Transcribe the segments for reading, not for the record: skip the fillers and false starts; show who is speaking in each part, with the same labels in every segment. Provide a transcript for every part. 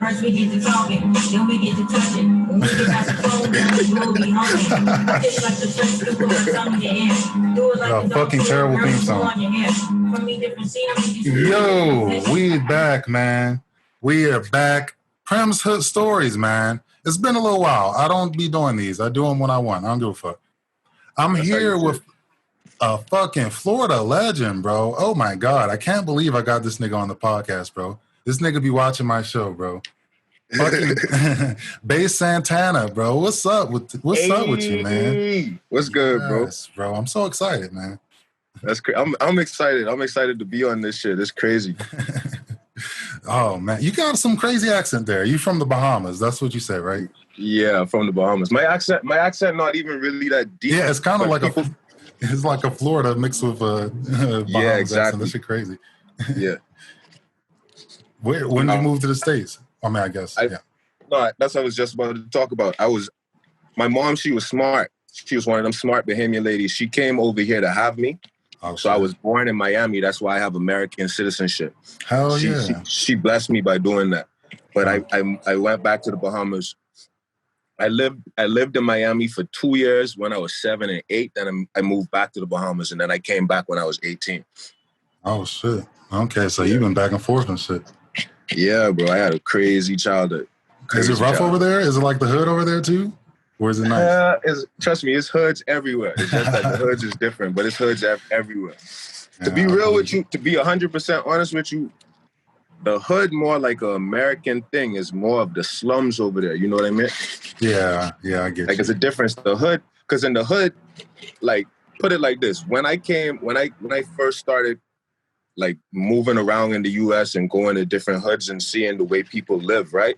Speaker 1: First we get to talking, then we get to touching. When we get past the phone, we'll be humming. It's like the first to put my tongue in your ear. Do it like the
Speaker 2: fucking terrible theme song. Yo, we back, man. We are back. PRIMM'S stories, man. It's been a little while. I don't be doing these. I do them when I want. I don't give a fuck. I'm here with a fucking Florida legend, bro. Oh my God. I can't believe I got this nigga on the podcast, bro. This nigga be watching my show, bro. Fucking Bass Santana, bro. What's up with you, man?
Speaker 3: What's good,
Speaker 2: bro? I'm so excited, man.
Speaker 3: That's crazy. I'm excited. I'm excited to be on this shit. It's crazy.
Speaker 2: Oh man, you got some crazy accent there. You from the Bahamas? That's what you said, right?
Speaker 3: Yeah, I'm from the Bahamas. My accent not even really that deep.
Speaker 2: Yeah, it's kind of like it's like a Florida mixed with a Bahamas
Speaker 3: yeah, exactly.
Speaker 2: accent. That shit crazy.
Speaker 3: Yeah.
Speaker 2: When did you move to the States? I mean, I guess.
Speaker 3: No, that's what I was just about to talk about. My mom, she was smart. She was one of them smart Bahamian ladies. She came over here to have me. Oh, so I was born in Miami. That's why I have American citizenship.
Speaker 2: Hell yeah.
Speaker 3: She blessed me by doing that. But I went back to the Bahamas. I lived in Miami for 2 years when I was 7 and 8. Then I moved back to the Bahamas, and then I came back when I was 18.
Speaker 2: Oh, shit. Okay, so you've been back and forth and shit.
Speaker 3: Yeah, bro. I had a crazy childhood.
Speaker 2: Is it rough over there? Is it like the hood over there, too? Or is it nice?
Speaker 3: Trust me, it's hoods everywhere. It's just that the hoods is different, but it's hoods everywhere. Yeah, to be real with you, to be 100% honest with you, the hood more like an American thing is more of the slums over there. You know what I mean?
Speaker 2: Yeah, I get
Speaker 3: like, it's a difference. The hood, because in the hood, like, put it like this. When I first started, like, moving around in the U.S. and going to different hoods and seeing the way people live, right?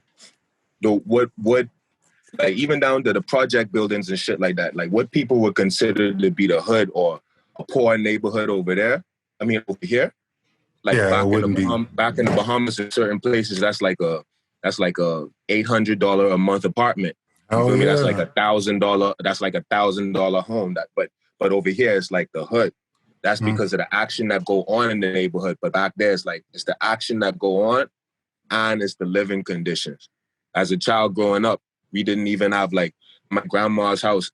Speaker 3: Like, even down to the project buildings and shit like that, like what people would consider to be the hood or a poor neighborhood over there. I mean, over here, like back in the Bahamas in certain places, that's like a $800 a month apartment.
Speaker 2: Oh, yeah.
Speaker 3: That's like $1,000. That's like $1,000 home. But over here, it's like the hood. That's because of the action that go on in the neighborhood. But back there, it's the action that go on, and it's the living conditions. As a child growing up, we didn't even have, like, my grandma's house.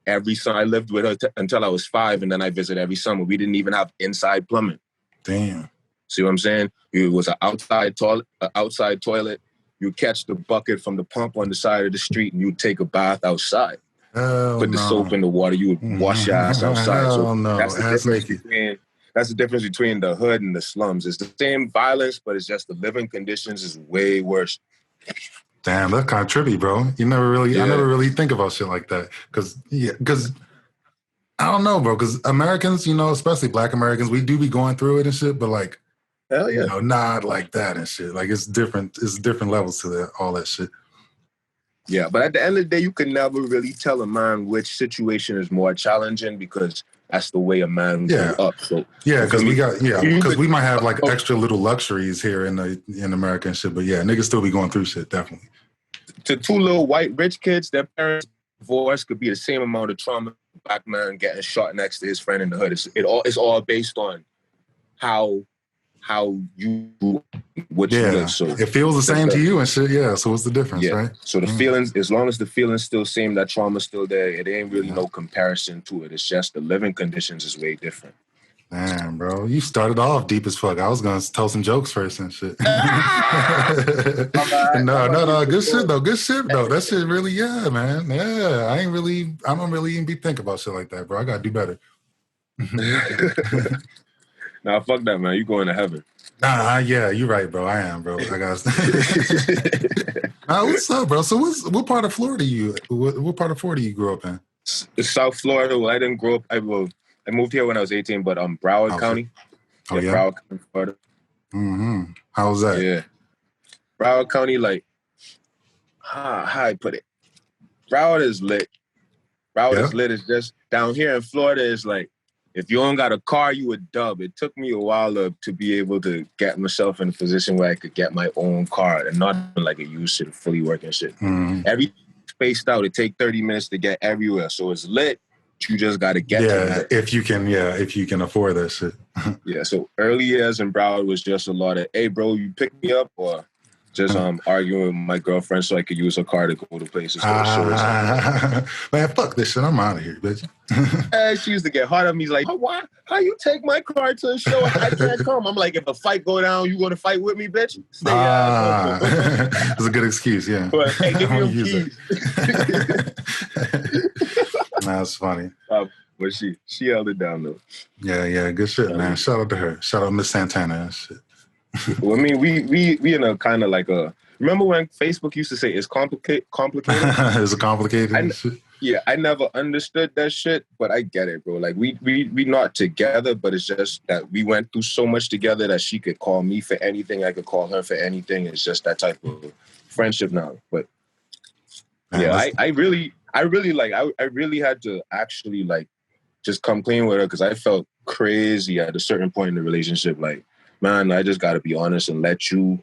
Speaker 3: Every summer, I lived with her until I was 5, and then I visited every summer. We didn't even have inside plumbing.
Speaker 2: Damn.
Speaker 3: See what I'm saying? It was an outside toilet. You catch the bucket from the pump on the side of the street, and you take a bath outside. Put the soap in the water. You would wash your ass outside. That's the difference between the hood and the slums. It's the same violence, but it's just the living conditions is way worse.
Speaker 2: Damn, that's kind of trippy, bro. I never really think about shit like that. Because I don't know, bro. Because Americans, especially Black Americans, we do be going through it and shit, but like,
Speaker 3: hell yeah,
Speaker 2: not like that and shit. Like, it's different. It's different levels to all that shit.
Speaker 3: Yeah, but at the end of the day, you can never really tell a man which situation is more challenging because that's the way a man grew up. So
Speaker 2: because we might have like extra little luxuries here in America and shit, but yeah, niggas still be going through shit, definitely.
Speaker 3: To two little white rich kids, their parents' divorce could be the same amount of trauma. Black man getting shot next to his friend in the hood. It's all based on how you what you live. So
Speaker 2: it feels the same to you and shit. Yeah. So what's the difference, right?
Speaker 3: So the feelings, as long as the feelings still same, that trauma's still there. It ain't really no comparison to it. It's just the living conditions is way different.
Speaker 2: Damn, bro, you started off deep as fuck. I was gonna tell some jokes first and shit. No, good shit though. That shit really, man. Yeah, I don't really even be thinking about shit like that, bro. I gotta do better.
Speaker 3: Nah, fuck that, man. You going to heaven.
Speaker 2: Yeah, you're right, bro. I am, bro. I got. What's up, bro? So what part of Florida you grew up in?
Speaker 3: South Florida. Well, I didn't grow up. I moved here when I was 18, but Broward County. Broward County, Florida.
Speaker 2: Mm-hmm. How was that?
Speaker 3: Yeah. Broward County, like, how I put it? Broward is lit. Is lit. It's just down here in Florida is like, if you don't got a car, you a dub. It took me a while to be able to get myself in a position where I could get my own car and not like a used shit, fully working shit.
Speaker 2: Mm-hmm.
Speaker 3: Every spaced out. It take 30 minutes to get everywhere. So it's lit. You just got to get to it.
Speaker 2: If you can afford that shit.
Speaker 3: Yeah, so early years in Broward was just a lot of, hey, bro, you pick me up or Just arguing with my girlfriend so I could use her car to go to places.
Speaker 2: Man, fuck this shit. I'm out of here, bitch.
Speaker 3: She used to get hard on me. Like, why? How you take my car to a show and I can't come? I'm like, if a fight go down, you going to fight with me, bitch? Stay
Speaker 2: That's a good excuse, yeah.
Speaker 3: But, hey, give me them keys.
Speaker 2: That's funny.
Speaker 3: But she held it down, though.
Speaker 2: Yeah, good shit, man. Shout out to her. Shout out Miss Santana and shit.
Speaker 3: Well, I mean, we in a kind of like a. Remember when Facebook used to say it's complicated?
Speaker 2: It's complicated.
Speaker 3: Yeah, I never understood that shit, but I get it, bro. Like we not together, but it's just that we went through so much together that she could call me for anything, I could call her for anything. It's just that type of friendship now. But yeah, I really had to actually like just come clean with her because I felt crazy at a certain point in the relationship. Like, man, I just got to be honest and let you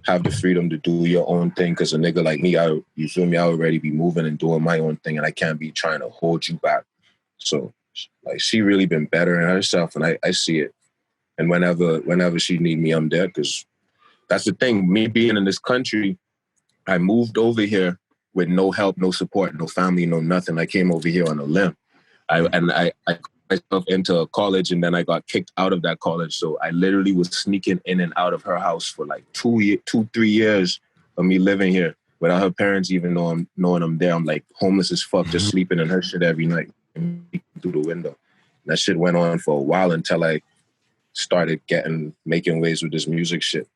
Speaker 3: have the freedom to do your own thing. Because a nigga like me, you feel me, I already be moving and doing my own thing, and I can't be trying to hold you back. So, like, she really been bettering herself, and I see it. And whenever she need me, I'm there. Because that's the thing. Me being in this country, I moved over here with no help, no support, no family, no nothing. I came over here on a limb. I got myself into a college, and then I got kicked out of that college. So I literally was sneaking in and out of her house for like 3 years of me living here without her parents even knowing I'm there. I'm like homeless as fuck, just sleeping in her shit every night through the window. And that shit went on for a while until I started making waves with this music shit.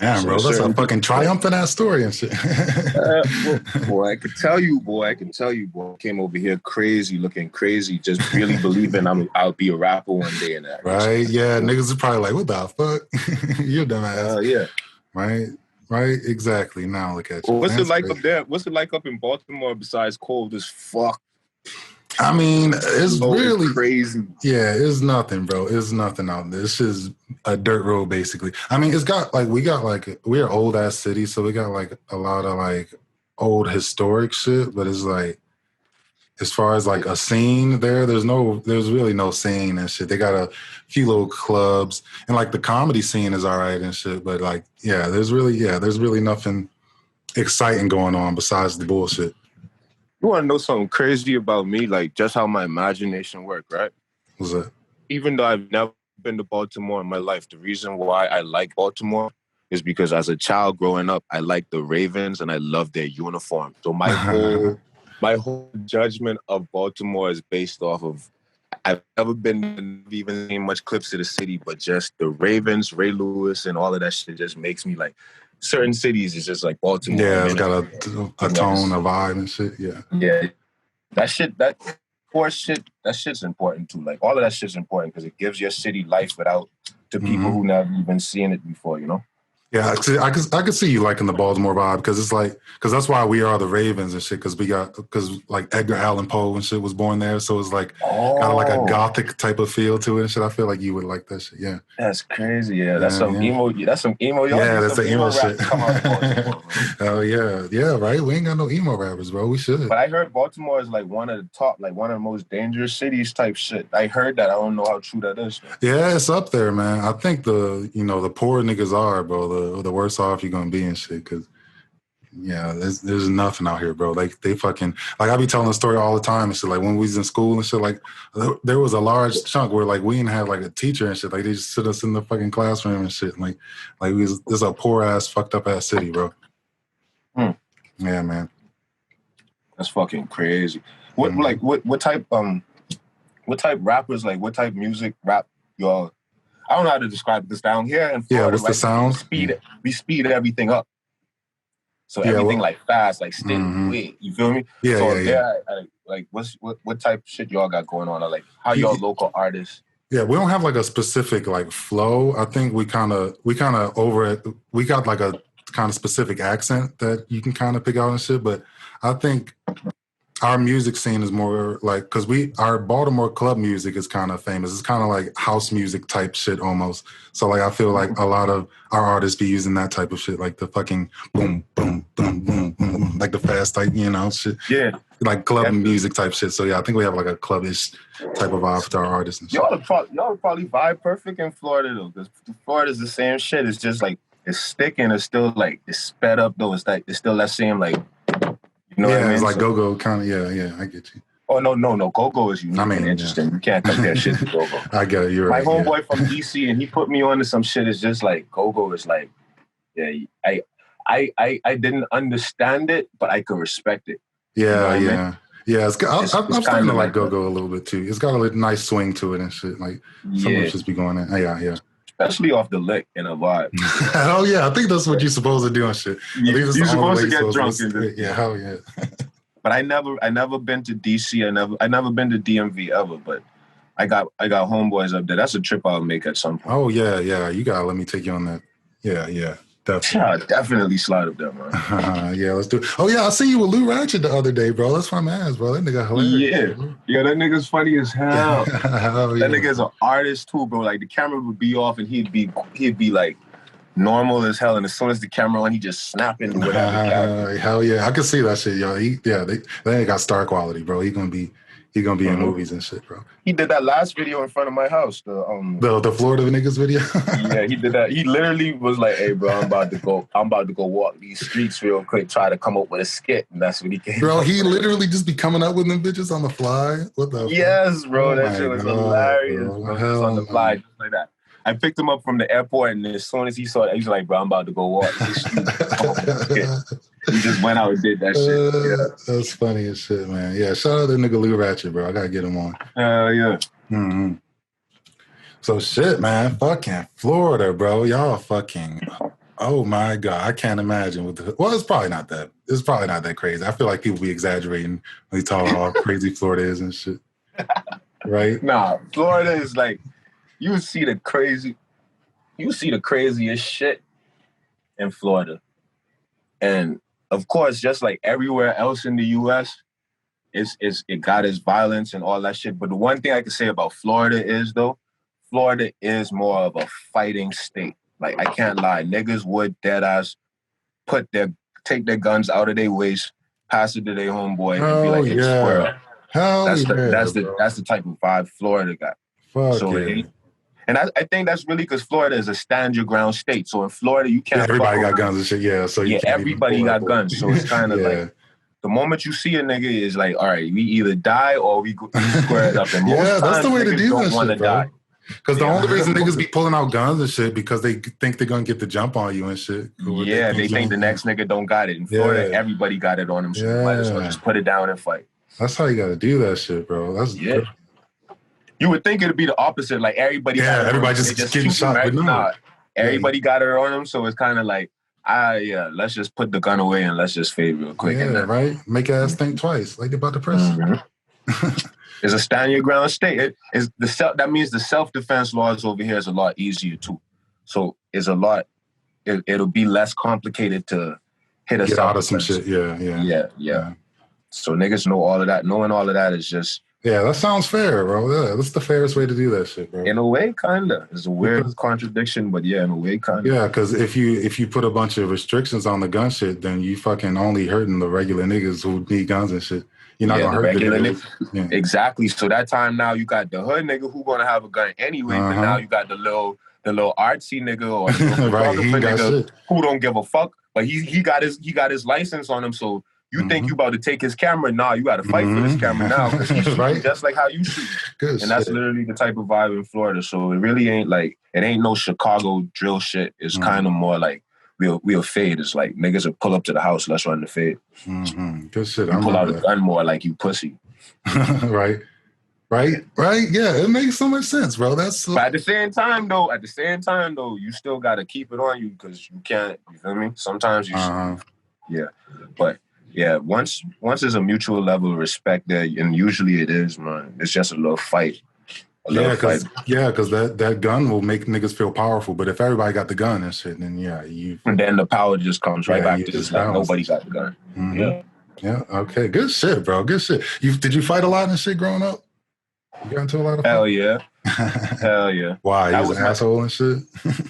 Speaker 2: Damn, bro, that's a fucking triumph in that story and shit.
Speaker 3: Boy, I can tell you, boy. I came over here looking crazy, just really believing I'll be a rapper one day and that.
Speaker 2: Right? Yeah, niggas are probably like, what the fuck? You're dumb ass.
Speaker 3: Yeah.
Speaker 2: Right? Exactly. Now look at you.
Speaker 3: Well, what's it like up there? What's it like up in Baltimore besides cold as fuck?
Speaker 2: I mean, it's really
Speaker 3: crazy.
Speaker 2: Yeah, it's nothing, bro. It's nothing out there. It's just a dirt road, basically. I mean, we're an old ass city, so we got like a lot of like old historic shit. But it's like, as far as like a scene there's really no scene and shit. They got a few little clubs, and like the comedy scene is all right and shit. But like, there's really nothing exciting going on besides the bullshit.
Speaker 3: You want to know something crazy about me? Like, just how my imagination works, right?
Speaker 2: What's that?
Speaker 3: Even though I've never been to Baltimore in my life, the reason why I like Baltimore is because as a child growing up, I liked the Ravens and I loved their uniform. So my whole judgment of Baltimore is based off of, I've never even seen much clips of the city, but just the Ravens, Ray Lewis, and all of that shit just makes me like, certain cities is just like Baltimore.
Speaker 2: Yeah, it's got a tone, a vibe and shit.
Speaker 3: Yeah. That shit's important too. Like, all of that shit's important because it gives your city life without to people who never even seen it before, you know?
Speaker 2: Yeah, I could see you liking the Baltimore vibe because that's why we are the Ravens and shit, because like Edgar Allan Poe and shit was born there, so it's like kind of like a gothic type of feel to it and shit. I feel like you would like that shit. Yeah,
Speaker 3: that's crazy. Yeah, that's some emo. That's some emo.
Speaker 2: Yeah, that's some emo shit.
Speaker 3: Oh
Speaker 2: yeah, right. We ain't got no emo rappers, bro. We should.
Speaker 3: But I heard Baltimore is like one of the top, like one of the most dangerous cities type shit. I heard that. I don't know how true that is.
Speaker 2: Yeah, it's up there, man. I think the poor niggas are, bro. The worse off you're gonna be and shit, because there's nothing out here, bro. Like, they fucking, like, I be telling the story all the time and shit. Like, when we was in school and shit, like, there was a large chunk where like we didn't have like a teacher and shit. Like, they just sit us in the fucking classroom and shit. Like this is a poor ass, fucked up ass city, bro. Yeah, man.
Speaker 3: That's fucking crazy. What type rappers, like, what type music rap y'all? I don't know how to describe this down here in Florida.
Speaker 2: What's the sound?
Speaker 3: We speed everything up. So everything like fast, like steady, quick. You feel me? What type of shit y'all got going on? Or like, how y'all local artists?
Speaker 2: Yeah, we don't have like a specific like flow. I think we kind of over it. We got like a kind of specific accent that you can kind of pick out and shit. But I think our music scene is more like, because our Baltimore club music is kind of famous. It's kind of like house music type shit almost. So like, I feel like a lot of our artists be using that type of shit, like the fucking boom, boom, boom, boom, boom, like the fast type, shit.
Speaker 3: Yeah.
Speaker 2: Like club music type shit. So yeah, I think we have like a clubbish type of vibe to our artists and shit.
Speaker 3: Y'all would probably vibe perfect in Florida though, because Florida's the same shit. It's just like, it's sticking. It's still like it's sped up though. It's like it's still that same like, you know what I mean?
Speaker 2: It's like go-go kind of. Yeah, I get you.
Speaker 3: Oh no, go-go is unique and interesting. Yeah. You can't compare shit to go-go.
Speaker 2: I get it. You're
Speaker 3: My
Speaker 2: right.
Speaker 3: My homeboy from DC, and he put me on to some shit. It's just like go-go is like, yeah. I didn't understand it, but I could respect it.
Speaker 2: Yeah,
Speaker 3: you know what I mean?
Speaker 2: Yeah, I'm starting to like go-go
Speaker 3: that.
Speaker 2: a little bit too. It's got a nice swing to it and shit. Like some of it just be going in. Yeah.
Speaker 3: Especially off the lick and a vibe.
Speaker 2: Oh yeah, I think that's what you're supposed to do and shit.
Speaker 3: You're supposed to get drunk in this.
Speaker 2: Yeah, hell yeah.
Speaker 3: But I never been to DC. I never been to DMV ever. But I got homeboys up there. That's a trip I'll make at some point.
Speaker 2: Oh yeah. You gotta let me take you on that. Yeah. Definitely.
Speaker 3: Yeah, definitely slide up there, man.
Speaker 2: Yeah, let's do it. Oh yeah, I see you with Lou Ratchet the other day, bro. That's my man, bro. That nigga hilarious.
Speaker 3: Yeah, that nigga's funny as hell.
Speaker 2: That
Speaker 3: nigga's an artist too, bro. Like the camera would be off and he'd be like normal as hell, and as soon as the camera on, he just snap into whatever.
Speaker 2: Hell yeah, I can see that shit, yo. They got star quality, bro. He gonna be in movies and shit, bro.
Speaker 3: He did that last video in front of my house.
Speaker 2: The Florida niggas video.
Speaker 3: Yeah, he did that. He literally was like, "Hey, bro, I'm about to go walk these streets real quick, try to come up with a skit," and that's what he came.
Speaker 2: Bro, he literally just be coming up with them bitches on the fly. What the?
Speaker 3: Yes, bro, that shit was hilarious. Bro. Just on the fly, just like that. I picked him up from the airport, and as soon as he saw it, he was like, "Bro, I'm about to go walk this street." He just went out and did that shit. Yeah.
Speaker 2: That's funny as shit, man. Yeah, shout out to nigga Lou Ratchet, bro. I gotta get him on.
Speaker 3: Yeah.
Speaker 2: Mm-hmm. So shit, man. Fucking Florida, bro. Y'all fucking. Oh my god, I can't imagine well, it's probably not that crazy. I feel like people be exaggerating when they talk about how crazy Florida is and shit. Right?
Speaker 3: Nah, Florida is like you see the craziest shit in Florida. And of course, just like everywhere else in the US, it got its violence and all that shit. But the one thing I can say about Florida is Florida is more of a fighting state. Like I can't lie, niggas would dead ass take their guns out of their waist, pass it to their homeboy, and be like, "It's squirrel." That's the type of vibe Florida got.
Speaker 2: Fuck
Speaker 3: so
Speaker 2: yeah.
Speaker 3: And I think that's really because Florida is a stand your ground state. So in Florida, you can't.
Speaker 2: Everybody got guns and shit. Yeah, so
Speaker 3: everybody got guns. So it's kind of like the moment you see a nigga is like, all right, we either die or we square it up. And most
Speaker 2: that's the way to do that shit, bro.
Speaker 3: Die.
Speaker 2: Because the only reason niggas be pulling out guns and shit because they think they're gonna get the jump on you and shit.
Speaker 3: Yeah, they think the next nigga don't got it. In Florida, everybody got it on them. So you might as well just put it down and fight.
Speaker 2: That's how you gotta do that shit, bro. That's
Speaker 3: You would think it'd be the opposite, like everybody
Speaker 2: just getting shot, but no.
Speaker 3: Everybody got it on them, so it's kind of like, let's just put the gun away and let's just fade real quick.
Speaker 2: Yeah, right? Make ass think twice, like about the press.
Speaker 3: Mm-hmm. It's a stand your ground state. That means the self-defense laws over here is a lot easier too. So it'll be less complicated to hit a
Speaker 2: get out of some shit. Yeah.
Speaker 3: So niggas know all of that. Knowing all of that is just.
Speaker 2: Yeah, that sounds fair, bro. Yeah, that's the fairest way to do that shit, bro.
Speaker 3: In a way, kinda. It's a weird contradiction, but yeah, in a way, kinda.
Speaker 2: Yeah, because if you put a bunch of restrictions on the gun shit, then you fucking only hurting the regular niggas who need guns and shit. You're not gonna hurt the regular niggas. Yeah.
Speaker 3: Exactly. So that time now you got the hood nigga who gonna have a gun anyway, but now you got the little artsy nigga or the
Speaker 2: right,
Speaker 3: nigga who don't give a fuck, but he got his license on him, so. You think you about to take his camera? Nah, you got to fight for this camera now because he's shooting just like how you shoot. And that's literally the type of vibe in Florida. So it really ain't no Chicago drill shit. It's kind of more like we'll fade. It's like niggas will pull up to the house, let's run the fade.
Speaker 2: Mm-hmm. Good shit.
Speaker 3: You pull out a gun more like you pussy.
Speaker 2: Right. Yeah, it makes so much sense, bro. But
Speaker 3: at the same time though, you still got to keep it on you because you can't. You feel me? Sometimes you. Yeah, but. Yeah, once there's a mutual level of respect there, and usually it is, man. It's just a little fight.
Speaker 2: Because that gun will make niggas feel powerful. But if everybody got the gun and shit, then
Speaker 3: and then the power just comes right back to just like nobody got the gun.
Speaker 2: Mm-hmm. Yeah. Okay. Good shit, bro. Good shit. Did you fight a lot and shit growing up? You got into a lot of
Speaker 3: Hell yeah. Hell yeah.
Speaker 2: Why? You was an asshole and shit?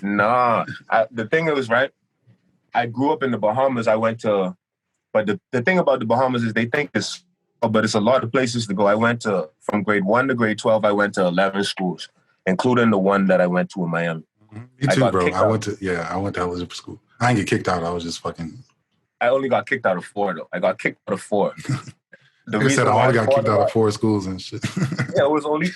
Speaker 3: Nah. The thing is, right, I grew up in the Bahamas. I went to... But the thing about the Bahamas is they think it's a lot of places to go. I went from grade 1 to grade 12, I went to 11 schools, including the one that I went to in Miami.
Speaker 2: Me too, bro. I went to elementary school. I didn't get kicked out. I was just fucking.
Speaker 3: I only got kicked out of 4 though. I got kicked out of 4.
Speaker 2: The reason I only got kicked out of 4 schools and shit.
Speaker 3: Yeah, it was only.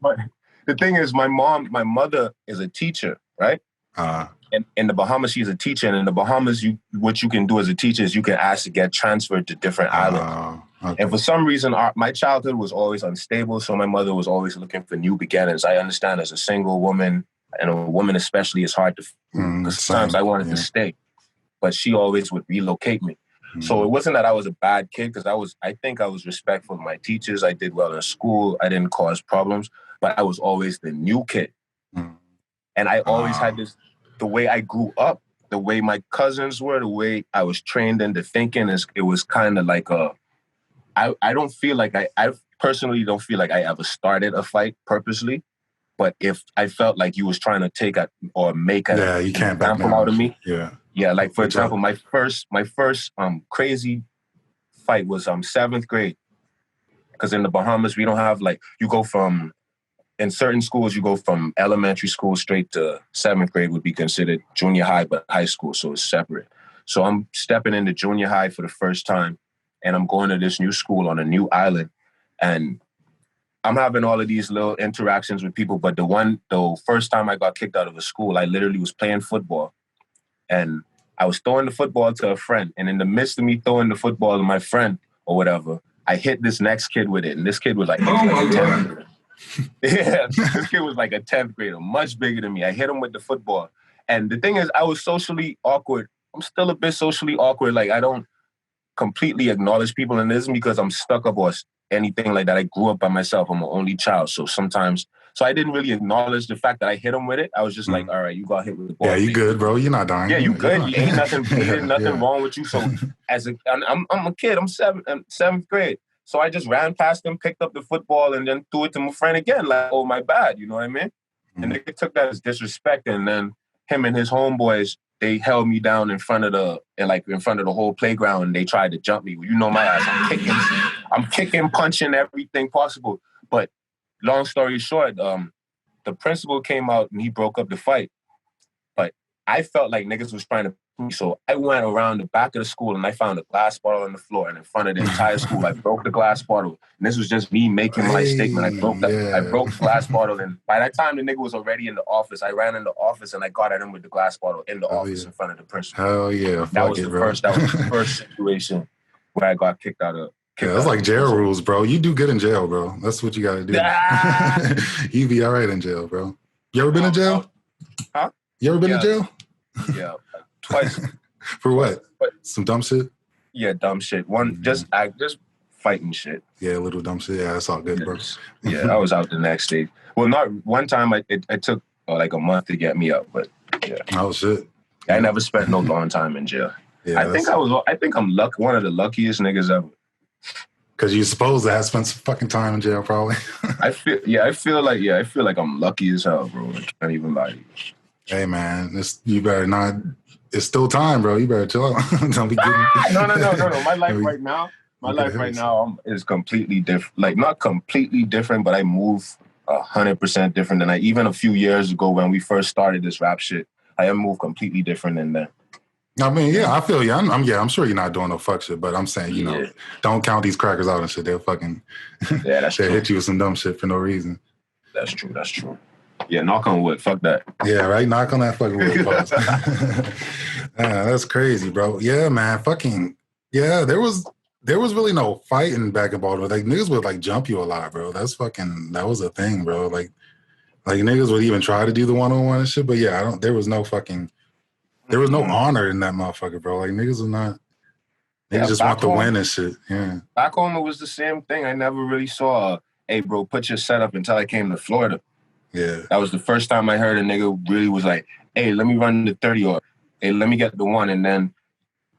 Speaker 3: But the thing is, my mother is a teacher, right? And in the Bahamas, she's a teacher, and in the Bahamas, what you can do as a teacher is you can ask to get transferred to different islands. Okay. And for some reason, my childhood was always unstable, so my mother was always looking for new beginnings. I understand as a single woman, and a woman especially, it's hard to, because sometimes I wanted to stay, but she always would relocate me. So it wasn't that I was a bad kid, because I think I was respectful of my teachers. I did well in school. I didn't cause problems, but I was always the new kid. And I always had this, the way I grew up, the way my cousins were, the way I was trained into thinking, it was kind of like I don't feel like I personally don't feel like I ever started a fight purposely. But if I felt like you was trying to take or make an example out of me. Yeah, like for example, my first crazy fight was 7th grade. Because in the Bahamas, we don't have in certain schools, you go from elementary school straight to 7th grade would be considered junior high, but high school, so it's separate. So I'm stepping into junior high for the first time, and I'm going to this new school on a new island, and I'm having all of these little interactions with people, but the first time I got kicked out of a school, I literally was playing football, and I was throwing the football to a friend, and in the midst of me throwing the football to my friend or whatever, I hit this next kid with it, and this kid was like, yeah, this kid was like a 10th grader, much bigger than me. I hit him with the football. And the thing is, I was socially awkward. I'm still a bit socially awkward. Like, I don't completely acknowledge people, and it isn't because I'm stuck up or anything like that. I grew up by myself. I'm an only child. So I didn't really acknowledge the fact that I hit him with it. I was just like, all right, you got hit with the ball.
Speaker 2: Yeah, you good, bro. You're not dying.
Speaker 3: Yeah, you good. You ain't nothing wrong with you. So I'm a kid. I'm 7th grade. So I just ran past him, picked up the football, and then threw it to my friend again. Like, oh, my bad. You know what I mean? And they took that as disrespect. And then him and his homeboys, they held me down in front of the whole playground, and they tried to jump me. Well, you know my ass. I'm kicking, punching, everything possible. But long story short, the principal came out and he broke up the fight. But I felt like niggas was trying to. So I went around the back of the school and I found a glass bottle on the floor, and in front of the entire school, I broke the glass bottle. And this was just me making my statement. I broke the glass bottle, and by that time the nigga was already in the office. I ran in the office and I got at him with the glass bottle in the office in front of the principal.
Speaker 2: Hell yeah!
Speaker 3: That was the first situation where I got kicked out of.
Speaker 2: Yeah, that's like jail rules, bro. You do good in jail, bro. That's what you got to do. You be all right in jail, bro. You ever been in jail?
Speaker 3: Huh?
Speaker 2: You ever been in jail?
Speaker 3: Yeah. Twice.
Speaker 2: For what? Some dumb shit?
Speaker 3: Yeah, dumb shit. Just fighting shit.
Speaker 2: Yeah, little dumb shit. Yeah, that's all good, bro.
Speaker 3: Yeah, I was out the next day. Well, not one time. It took like a month to get me out, but yeah.
Speaker 2: Oh shit!
Speaker 3: I never spent no long time in jail. Yeah, I think I'm one of the luckiest niggas ever.
Speaker 2: Because you're supposed to have spent some fucking time in jail, probably.
Speaker 3: I feel like I'm lucky as hell, bro. I can't even lie to you.
Speaker 2: Hey man, you better not. It's still time, bro. You better chill out. Don't be getting.
Speaker 3: No. My life right now is completely different. Like, not completely different, but I move 100% different than even a few years ago when we first started this rap shit. I have moved completely different than that.
Speaker 2: I mean, yeah, I feel you. I'm sure you're not doing no fuck shit, but I'm saying, don't count these crackers out and shit. They'll fucking they'll hit you with some dumb shit for no reason. That's true.
Speaker 3: Yeah, knock on wood. Fuck that.
Speaker 2: Yeah, right? Knock on that fucking wood. That's crazy, bro. Yeah, man. Fucking, yeah, there was really no fighting back in Baltimore. Like, niggas would, like, jump you a lot, bro. That was a thing, bro. Like niggas would even try to do the one-on-one and shit, but yeah, there was no honor in that motherfucker, bro. Like, niggas just want to win and shit. Yeah.
Speaker 3: Back home, it was the same thing. I never really saw, hey, bro, put your setup until I came to Florida.
Speaker 2: Yeah.
Speaker 3: That was the first time I heard a nigga really was like, hey, let me run the 30, or hey, let me get the one, and then.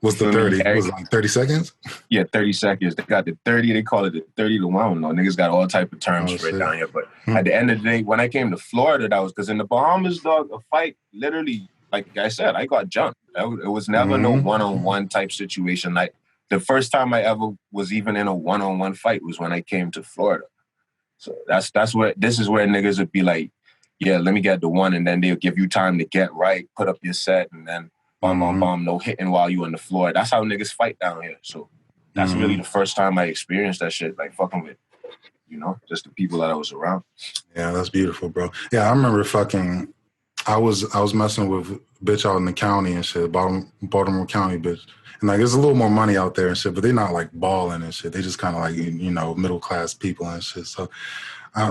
Speaker 2: What's the 30? Was it like 30 seconds?
Speaker 3: Yeah, 30 seconds. They got the 30, they call it the 30 to 1. I don't know. Niggas got all type of terms right down here. But at the end of the day, when I came to Florida, that was because in the Bahamas, dog, a fight, literally, like I said, I got jumped. It was never no one-on-one type situation. Like, the first time I ever was even in a one-on-one fight was when I came to Florida. So this is where niggas would be like, yeah, let me get the one, and then they'll give you time to get right, put up your set, and then bum, no hitting while you on the floor. That's how niggas fight down here. So that's really the first time I experienced that shit, like fucking with, just the people that I was around.
Speaker 2: Yeah, that's beautiful, bro. Yeah, I remember I was messing with a bitch out in the county and shit, Baltimore County bitch. And like, there's a little more money out there and shit, but they're not like balling and shit. They just kind of like, middle class people and shit. So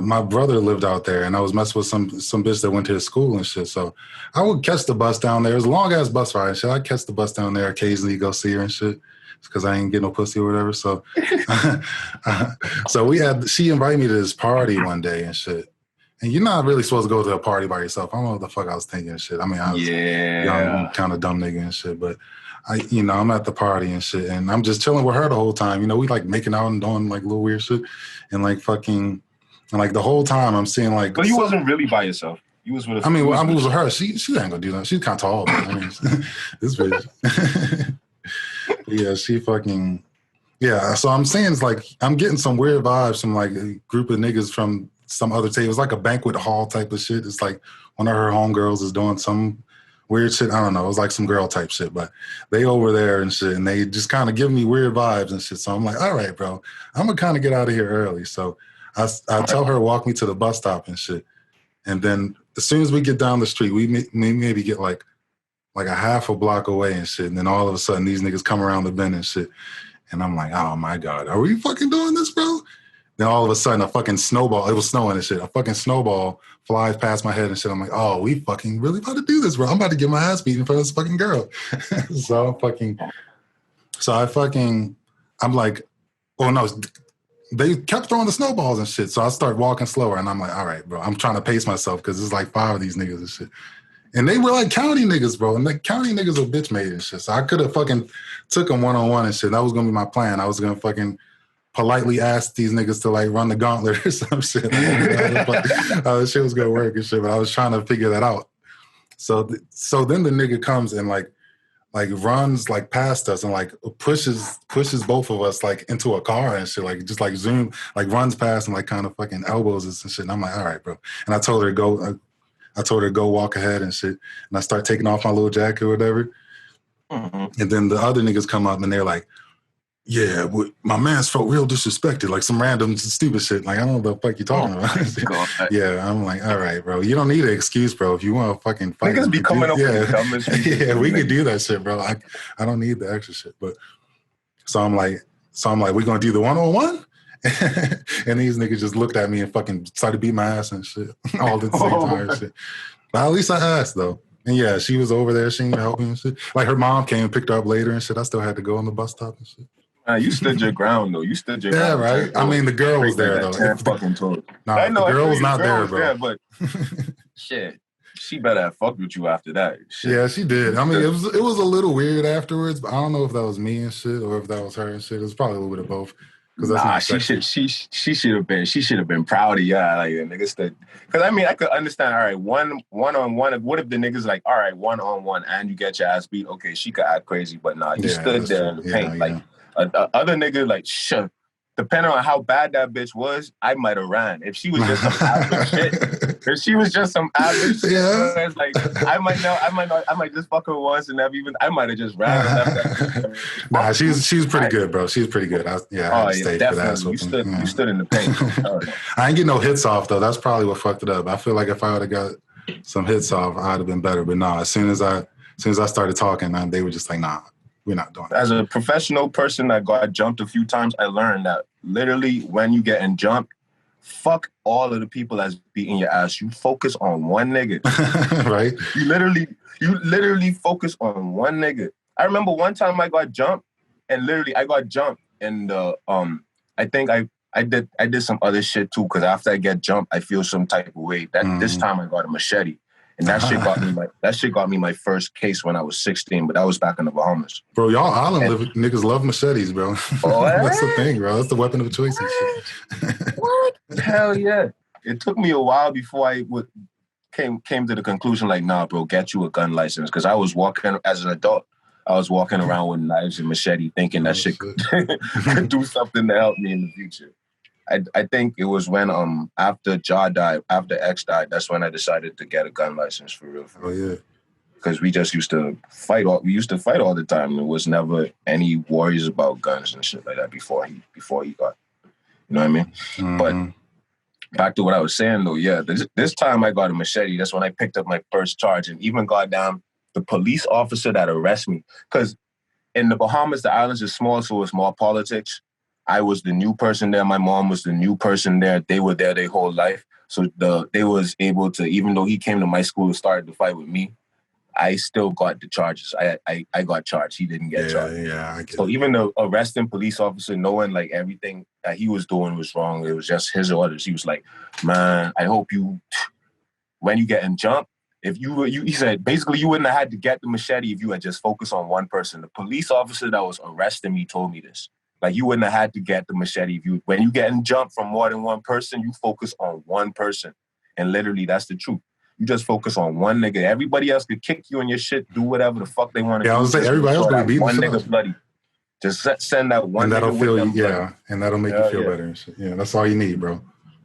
Speaker 2: my brother lived out there, and I was messing with some bitch that went to his school and shit. So I would catch the bus down there. It was a long ass bus ride and shit. I'd catch the bus down there occasionally, go see her and shit, because I ain't get no pussy or whatever. So, she invited me to this party one day and shit. And you're not really supposed to go to a party by yourself. I don't know what the fuck I was thinking and shit. I mean, I was young, kind of dumb nigga and shit, but I'm at the party and shit, and I'm just chilling with her the whole time. We like making out and doing like little weird shit, and like fucking, and like the whole time I'm seeing like.
Speaker 3: But you wasn't really by yourself. You was with.
Speaker 2: I was with her. She ain't gonna do that. She's kind of tall. But, this bitch. Yeah, she fucking. Yeah, so I'm saying it's like I'm getting some weird vibes from like a group of niggas from some other table. It's like a banquet hall type of shit. It's like one of her homegirls is doing some weird shit. I don't know. It was like some girl type shit, but they over there and shit, and they just kind of give me weird vibes and shit. So I'm like, all right, bro, I'm gonna kind of get out of here early. So I tell her walk me to the bus stop and shit, and then as soon as we get down the street, we maybe get like a half a block away and shit, and then all of a sudden these niggas come around the bend and shit, and I'm like, oh my God, are we fucking doing this, bro? Then all of a sudden a fucking snowball, it was snowing and shit, a fucking snowball flies past my head and shit. I'm like, oh, we fucking really about to do this, bro. I'm about to get my ass beat in front of this fucking girl. I'm like, oh no, they kept throwing the snowballs and shit. So I start walking slower, and I'm like, all right, bro, I'm trying to pace myself because there's like 5 of these niggas and shit. And they were like county niggas, bro. And the county niggas are bitch made and shit. So I could have fucking took them one-on-one and shit. That was going to be my plan. I was going to fucking politely ask these niggas to like run the gauntlet or some shit. This shit was going to work and shit, but I was trying to figure that out. So then the nigga comes and like runs like past us and like pushes both of us like into a car and shit, like just like zoom, like runs past and like kind of fucking elbows us and shit. And I'm like, all right, bro. And I told her to go walk ahead and shit. And I start taking off my little jacket or whatever. Mm-hmm. And then the other niggas come up and they're like, yeah, my man's felt real disrespected, like some random stupid shit. Like, I don't know what the fuck you talking about. Yeah, I'm like, all right, bro. You don't need an excuse, bro. If you want to fucking fight.
Speaker 3: Niggas be coming up with the dumbest shit.
Speaker 2: Yeah, we could do that shit, bro. I don't need the extra shit. But so I'm like, we're going to do the one-on-one? And these niggas just looked at me and fucking started beating my ass and shit all at the same time and shit. But at least I asked, though. And yeah, she was over there. She didn't help me and shit. Like, her mom came and picked her up later and shit. I still had to go on the bus stop and shit.
Speaker 3: You stood your ground, though. You stood your ground.
Speaker 2: Yeah, right? I mean, the girl was there, though.
Speaker 3: I know,
Speaker 2: the girl was not there, bro.
Speaker 3: There, but shit, she better have fucked with you after that. Shit.
Speaker 2: Yeah, she did. I mean, it was a little weird afterwards, but I don't know if that was me and shit or if that was her and shit. It was probably a little bit of both.
Speaker 3: She should have been proud of y'all, like niggas stood. Because I mean, I could understand. All right, one on one. What if the niggas like, all right, 1-on-1, and you get your ass beat? Okay, she could act crazy, but nah, you stood there in the paint like. Other nigga, like, shit, depending on how bad that bitch was, I might have ran. If she was just some average shit,
Speaker 2: yeah.
Speaker 3: Like, I might just fuck her once and never even, I might have just ran.
Speaker 2: Nah, she's pretty good, bro. She's pretty good.
Speaker 3: Definitely. You stood in the paint.
Speaker 2: I ain't get no hits off, though. That's probably what fucked it up. I feel like if I would have got some hits off, I'd have been better. But nah, as soon as I started talking, they were just like, nah. We're not doing that.
Speaker 3: As a professional person that got jumped a few times, I learned that literally when you getting jumped, fuck all of the people that's beating your ass. You focus on one nigga.
Speaker 2: Right?
Speaker 3: You literally focus on one nigga. I remember one time I got jumped and I think I did some other shit too, because after I get jumped, I feel some type of way. This time I got a machete. And that shit got me my first case when I was 16, but that was back in the Bahamas.
Speaker 2: Bro, y'all island niggas love machetes, bro. That's the thing, bro. That's the weapon of choice and shit.
Speaker 3: What? Hell yeah. It took me a while before I came to the conclusion, like, nah, bro, get you a gun license. Because I was walking, as an adult, I was walking around with knives and machete thinking that shit could do something to help me in the future. I think it was when after Ja died, after X died, that's when I decided to get a gun license for real.
Speaker 2: Oh yeah.
Speaker 3: Because we just used to fight all the time. There was never any worries about guns and shit like that before he got. You know what I mean?
Speaker 2: Mm-hmm.
Speaker 3: But back to what I was saying though, yeah, this time I got a machete. That's when I picked up my first charge, and even goddamn the police officer that arrested me. Because in the Bahamas, the islands are small, so it's more politics. I was the new person there. My mom was the new person there. They were there their whole life. So they was able to, even though he came to my school and started to fight with me, I still got the charges. I got charged. He didn't get charged.
Speaker 2: Yeah, I get
Speaker 3: so
Speaker 2: it.
Speaker 3: Even the arresting police officer, knowing like everything that he was doing was wrong, it was just his orders. He was like, man, I hope you, when you get in jump, he said, basically you wouldn't have had to get the machete if you had just focused on one person. The police officer that was arresting me told me this. Like, you wouldn't have had to get the machete when you get in jump from more than one person, you focus on one person. And literally, that's the truth. You just focus on one nigga. Everybody else could kick you and your shit, do whatever the fuck they want to do.
Speaker 2: Yeah, I was saying everybody else gonna beat
Speaker 3: one nigga bloody. Just send that one.
Speaker 2: And that'll
Speaker 3: nigga
Speaker 2: feel
Speaker 3: with them
Speaker 2: bloody. And that'll make you feel better and shit. Yeah, that's all you need, bro.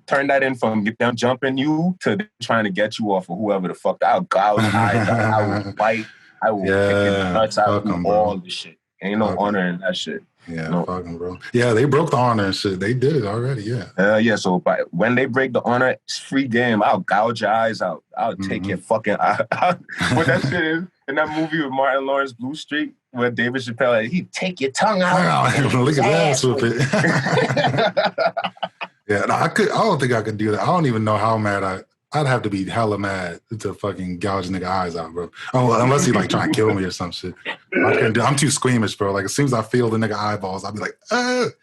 Speaker 3: Turn that in from them jumping you to trying to get you off of whoever the fuck. I'll gouge eyes. I will bite. I will kick your nuts out of all the shit. Ain't no honor in that shit.
Speaker 2: Yeah, no. Fucking bro. Yeah, they broke the honor and shit. They did it already. Yeah.
Speaker 3: Yeah. So when they break the honor, it's free game. I'll gouge your eyes out. I'll take your fucking eye out. What that shit is in that movie with Martin Lawrence, Blue Street, where David Chappelle, he'd take your tongue out.
Speaker 2: Look at that with it. Yeah, no, I don't think I could do that. I don't even know how mad I'd have to be hella mad to fucking gouge nigga eyes out, bro. Unless he like trying to kill me or some shit. I'm too squeamish, bro. Like as soon as I feel the nigga eyeballs, I'll be like,
Speaker 3: that's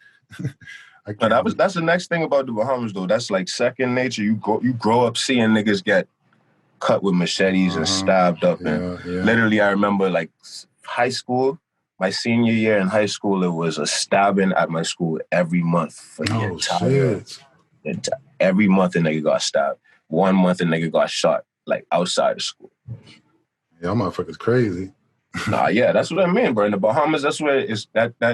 Speaker 3: the next thing about the Bahamas though. That's like second nature. You grow up seeing niggas get cut with machetes and stabbed up. And literally, I remember like high school, my senior year in high school, it was a stabbing at my school every month for the entire. Every month a nigga got stabbed. 1 month a nigga got shot, like, outside of school.
Speaker 2: Yeah, motherfucker's crazy.
Speaker 3: Nah, yeah, that's what I mean, bro. In the Bahamas, that's where it's that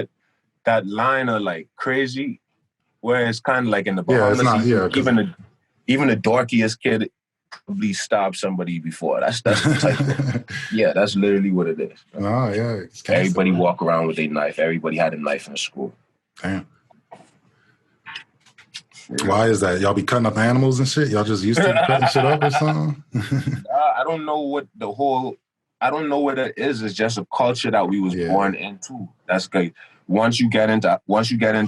Speaker 3: line of, like, crazy, where it's kind of like in the Bahamas, even the dorkiest kid probably stabbed somebody before. That's the type of, yeah, that's literally what it is.
Speaker 2: Oh, yeah.
Speaker 3: Everybody walk around with a knife. Everybody had a knife in school.
Speaker 2: Damn. Why is that? Y'all be cutting up animals and shit? Y'all just used to cutting shit up or something?
Speaker 3: I don't know what it is. It's just a culture that we was born into. That's great. Once you get into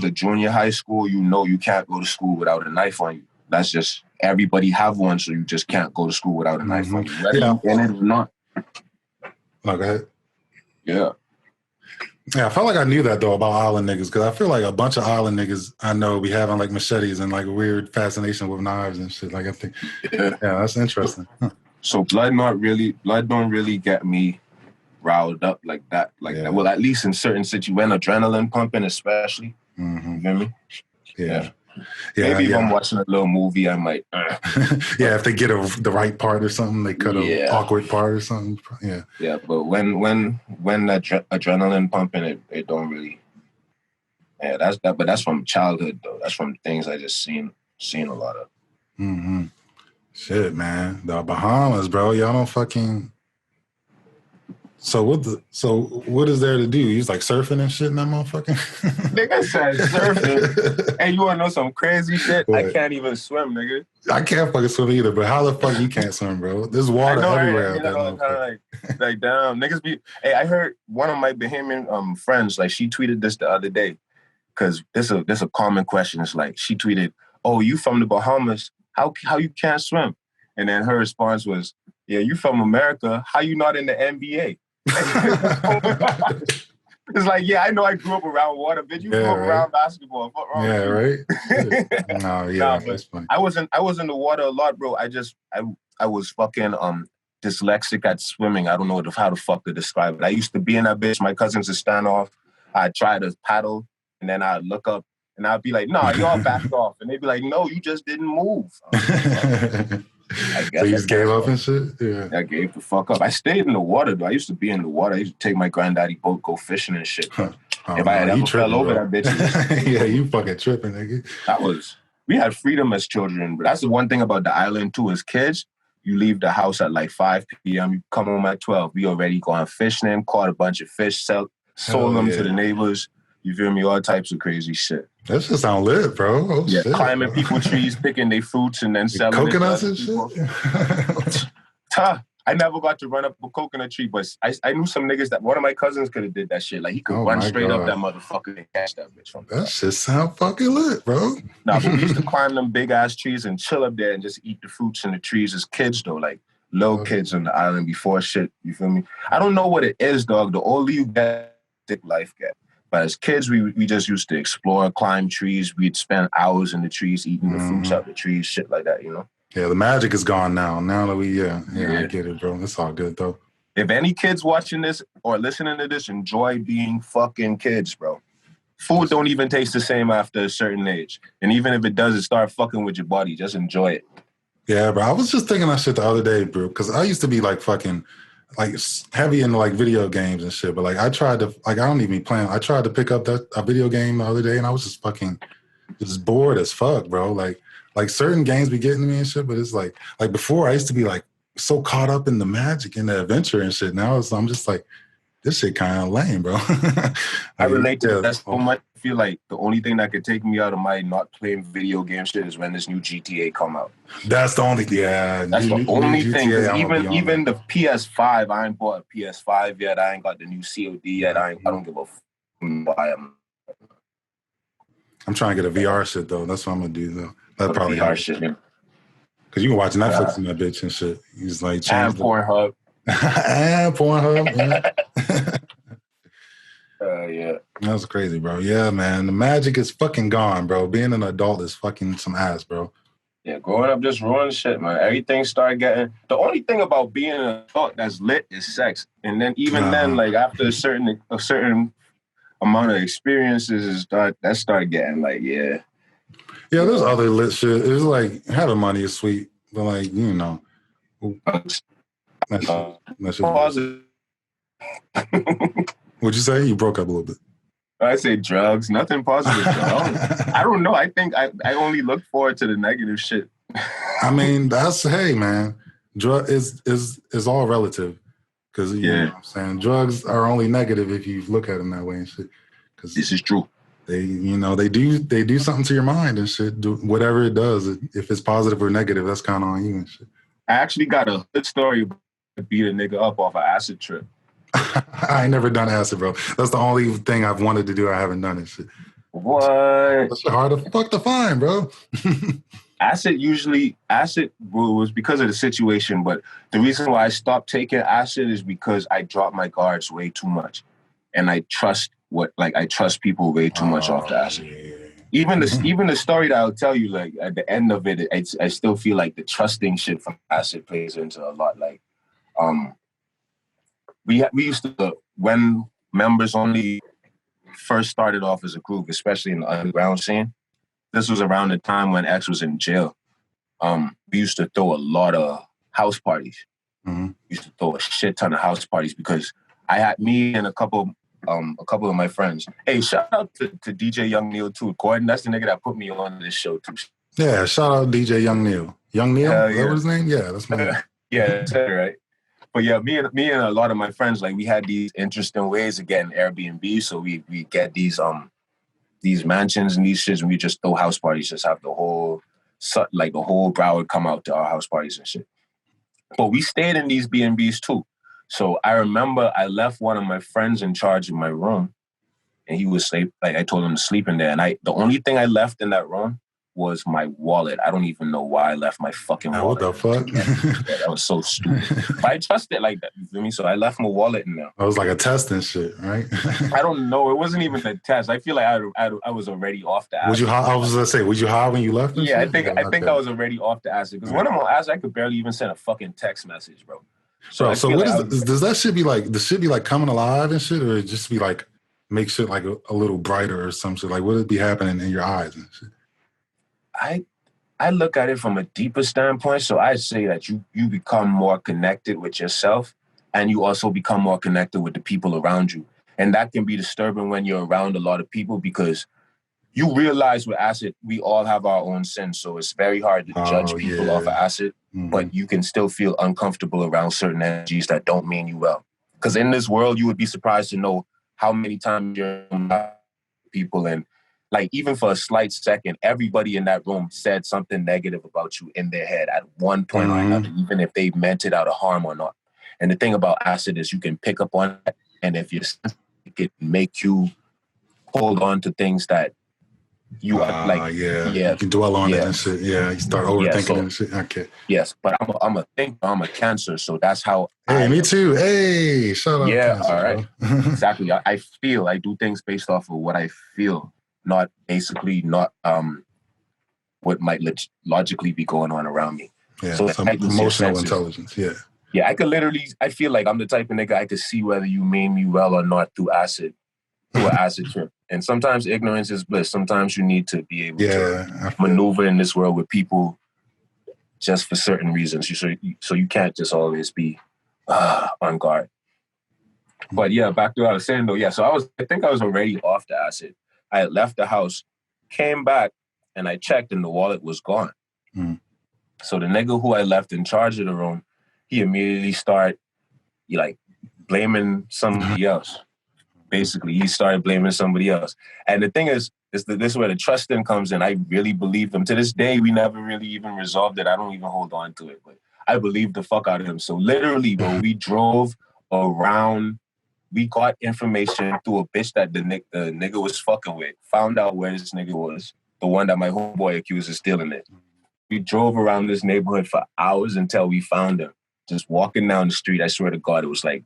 Speaker 3: junior high school, you know you can't go to school without a knife on you. That's just, everybody have one, so you just can't go to school without a knife on you. Whether you in it or not.
Speaker 2: No, go ahead.
Speaker 3: Yeah.
Speaker 2: Yeah, I felt like I knew that, though, about island niggas, because I feel like a bunch of island niggas I know be having, like, machetes and, like, a weird fascination with knives and shit. Like, I think, yeah that's interesting. Huh.
Speaker 3: So blood don't really get me riled up like that. That. Well, at least in certain situations, when adrenaline pumping especially. Mm-hmm. You feel me?
Speaker 2: Yeah.
Speaker 3: Maybe if I'm watching a little movie, I might.
Speaker 2: Yeah, if they get the right part or something, they cut an awkward part or something. Yeah.
Speaker 3: Yeah, but when adrenaline pumping, it don't really. Yeah, that's that. But that's from childhood though. That's from things I just seen a lot of.
Speaker 2: Mm-hmm. Shit, man, the Bahamas, bro. Y'all don't fucking. So what is there to do? You just like surfing and shit in that motherfucking?
Speaker 3: Nigga said surfing. Hey, you wanna know some crazy shit? What? I can't even swim, nigga.
Speaker 2: I can't fucking swim either, but how the fuck you can't swim, bro? There's water everywhere.
Speaker 3: Right? Like damn, niggas be. Hey, I heard one of my Bahamian friends, like, she tweeted this the other day, because this a common question. It's like, she tweeted, "Oh, you from the Bahamas? How you can't swim?" And then her response was, "Yeah, you from America? How you not in the NBA?" It's like, yeah, I know I grew up around water, bitch. You grew up around basketball. What's wrong with you?
Speaker 2: Right? No, yeah, that's funny.
Speaker 3: I was in the water a lot, bro. I was fucking dyslexic at swimming. I don't know how the fuck to describe it. I used to be in that bitch. My cousins would stand off. I'd try to paddle, and then I'd look up, and I'd be like, "No, y'all backed off," and they'd be like, "No, you just didn't move."
Speaker 2: So you just gave up and shit? Yeah.
Speaker 3: I gave the fuck up. I stayed in the water, though. I used to be in the water. I used to take my granddaddy boat, go fishing and shit. If I had ever fell over that bitch.
Speaker 2: Yeah, you fucking tripping, nigga.
Speaker 3: That was we had freedom as children. But that's the one thing about the island too. As kids, you leave the house at like 5 p.m. You come home at 12. We already gone fishing, caught a bunch of fish, sold them to the neighbors. You feel me? All types of crazy shit.
Speaker 2: That just sound lit, bro. Oh,
Speaker 3: yeah,
Speaker 2: shit,
Speaker 3: climbing
Speaker 2: bro.
Speaker 3: people's trees, picking their fruits, and then selling
Speaker 2: coconuts
Speaker 3: it to
Speaker 2: and
Speaker 3: shit. I never got to run up a coconut tree, but I knew some niggas that one of my cousins could have did that shit. Like he could run straight up that motherfucker and catch that bitch from
Speaker 2: that shit sound fucking lit, bro.
Speaker 3: Nah, but we used to climb them big ass trees and chill up there and just eat the fruits in the trees as kids though, like little kids on the island before shit. You feel me? I don't know what it is, dog. The older you get, thick life get. But as kids, we just used to explore, climb trees. We'd spend hours in the trees eating the fruits out the trees, shit like that, you know?
Speaker 2: Yeah, the magic is gone now. Now that I get it, bro. It's all good, though.
Speaker 3: If any kids watching this or listening to this, enjoy being fucking kids, bro. Food don't even taste the same after a certain age. And even if it does, it start fucking with your body. Just enjoy it.
Speaker 2: Yeah, bro. I was just thinking that shit the other day, bro. Because I used to be like fucking like heavy into like video games and shit. But like I tried to, like I don't even be playing. I tried to pick up a video game the other day and I was just fucking just bored as fuck, bro. Like certain games be getting to me and shit, but it's like before I used to be like so caught up in the magic and the adventure and shit. Now I'm just like, this shit kind of lame, bro.
Speaker 3: I relate to that so much. I feel like the only thing that could take me out of my not playing video game shit is when this new GTA come out.
Speaker 2: That's the only thing.
Speaker 3: That's the only thing. Even the PS5, I ain't bought a PS5 yet. I ain't got the new COD yet. I don't give a fuck why
Speaker 2: I'm trying to get a VR shit though. That's what I'm gonna do though. That probably
Speaker 3: VR shit.
Speaker 2: Because you can watch Netflix in that bitch and shit. He's like
Speaker 3: and PornHub.
Speaker 2: And PornHub.
Speaker 3: Yeah.
Speaker 2: That's crazy, bro. Yeah, man. The magic is fucking gone, bro. Being an adult is fucking some ass, bro.
Speaker 3: Yeah, growing up just ruined shit, man. Everything started getting... The only thing about being an adult that's lit is sex. And then even then, like after a certain amount of experiences, that started getting like, yeah.
Speaker 2: Yeah, there's other lit shit. It's like having money is sweet, but like, you know.
Speaker 3: Positive.
Speaker 2: What'd you say? You broke up a little bit.
Speaker 3: I say drugs, nothing positive. I don't know. I think I only look forward to the negative shit.
Speaker 2: I mean, hey, man, drug is all relative. Because, you know what I'm saying? Drugs are only negative if you look at them that way and shit. Cause
Speaker 3: this is true.
Speaker 2: They do something to your mind and shit. Whatever it does, if it's positive or negative, that's kind of on you and shit.
Speaker 3: I actually got a good story about beat a nigga up off an acid trip.
Speaker 2: I ain't never done acid, bro. That's the only thing I've wanted to do. I haven't done it. Shit.
Speaker 3: What?
Speaker 2: That's hard to fuck to find, bro.
Speaker 3: Acid was because of the situation, but the reason why I stopped taking acid is because I dropped my guards way too much, and I trust people way too much off the acid. Yeah. Even the story that I'll tell you, like at the end of it, I still feel like the trusting shit from acid plays into a lot. Like, we used to, when members only first started off as a group, especially in the underground scene. This was around the time when X was in jail. We used to throw a lot of house parties. Mm-hmm. We used to throw a shit ton of house parties because I had me and a couple of my friends. Hey, shout out to DJ Young Neil too. Gordon, that's the nigga that put me on this show too.
Speaker 2: Yeah, shout out DJ Young Neil. Young Neil? Is that what his name? Yeah, that's my name.
Speaker 3: Yeah, that's it, right? But yeah, me and a lot of my friends, like we had these interesting ways of getting Airbnb. So we get these mansions and these shits, and we just throw house parties, just have the whole Broward come out to our house parties and shit. But we stayed in these B&Bs too. So I remember I left one of my friends in charge of my room, and he was I told him to sleep in there. And the only thing I left in that room was my wallet. I don't even know why I left my fucking wallet.
Speaker 2: What the fuck?
Speaker 3: Yeah, that was so stupid. But I trust it like that, you feel me? So I left my wallet in there.
Speaker 2: That was like a test and shit, right?
Speaker 3: I don't know. It wasn't even a test. I feel like I was already off the acid.
Speaker 2: Was you high when you left?
Speaker 3: Yeah, I think I was already off the acid. Because when I'm on acid, I could barely even send a fucking text message, bro.
Speaker 2: So what does that shit be like? Does shit be like coming alive and shit? Or it just be like, make shit like a little brighter or some shit? Like, what would it be happening in your eyes and shit?
Speaker 3: I look at it from a deeper standpoint. So I say that you become more connected with yourself, and you also become more connected with the people around you. And that can be disturbing when you're around a lot of people because you realize with acid, we all have our own sins. So it's very hard to judge people off of acid, but you can still feel uncomfortable around certain energies that don't mean you well. Because in this world, you would be surprised to know how many times you're people, and like even for a slight second, everybody in that room said something negative about you in their head at one point or another, even if they meant it out of harm or not. And the thing about acid is you can pick up on it, and if you're sensitive, it can make you hold on to things that you are like,
Speaker 2: you can dwell on it and shit. Yeah, you start overthinking and shit. Okay.
Speaker 3: Yes, but I'm a thinker. I'm a Cancer, so that's how.
Speaker 2: Hey, me too. Hey, shout out.
Speaker 3: Yeah,
Speaker 2: Cancer,
Speaker 3: all right. Exactly. I do things based off of what I feel, not what might logically be going on around me.
Speaker 2: Yeah, so some emotional intelligence. Yeah.
Speaker 3: Yeah, I feel like I'm the type of nigga I could see whether you mean me well or not through an acid trip. And sometimes ignorance is bliss. Sometimes you need to be able to maneuver in this world with people just for certain reasons. So you can't just always be on guard. But yeah, back to what I was saying though. Yeah, so I think I was already off the acid. I had left the house, came back, and I checked and the wallet was gone. So the nigga who I left in charge of the room, he immediately started blaming somebody else. Basically, he started blaming somebody else. And the thing is this is where the trust in comes in. I really believe him. To this day, we never really even resolved it. I don't even hold on to it. But I believe the fuck out of him. So literally, bro, we drove around. We got information through a bitch that the nigga was fucking with. Found out where this nigga was. The one that my homeboy accused of stealing it. We drove around this neighborhood for hours until we found him. Just walking down the street, I swear to God, it was like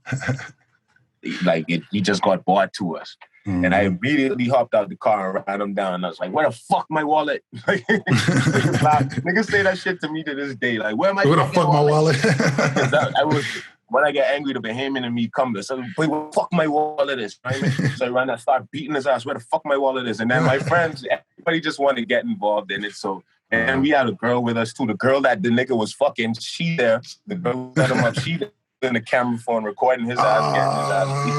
Speaker 3: he just got bought to us. And I immediately hopped out the car and ran him down. And I was like, where the fuck my wallet? Niggas say that shit to me to this day. Like, where the fuck my wallet? When I get angry, the Bahamian in me comes. So, where the fuck my wallet is? Right? So I ran and start beating his ass. Where the fuck my wallet is? And then my friends, everybody just wanted to get involved in it. So, and we had a girl with us too. The girl that the nigga was fucking, she there. The girl who set him up, she there. In the camera phone recording his ass,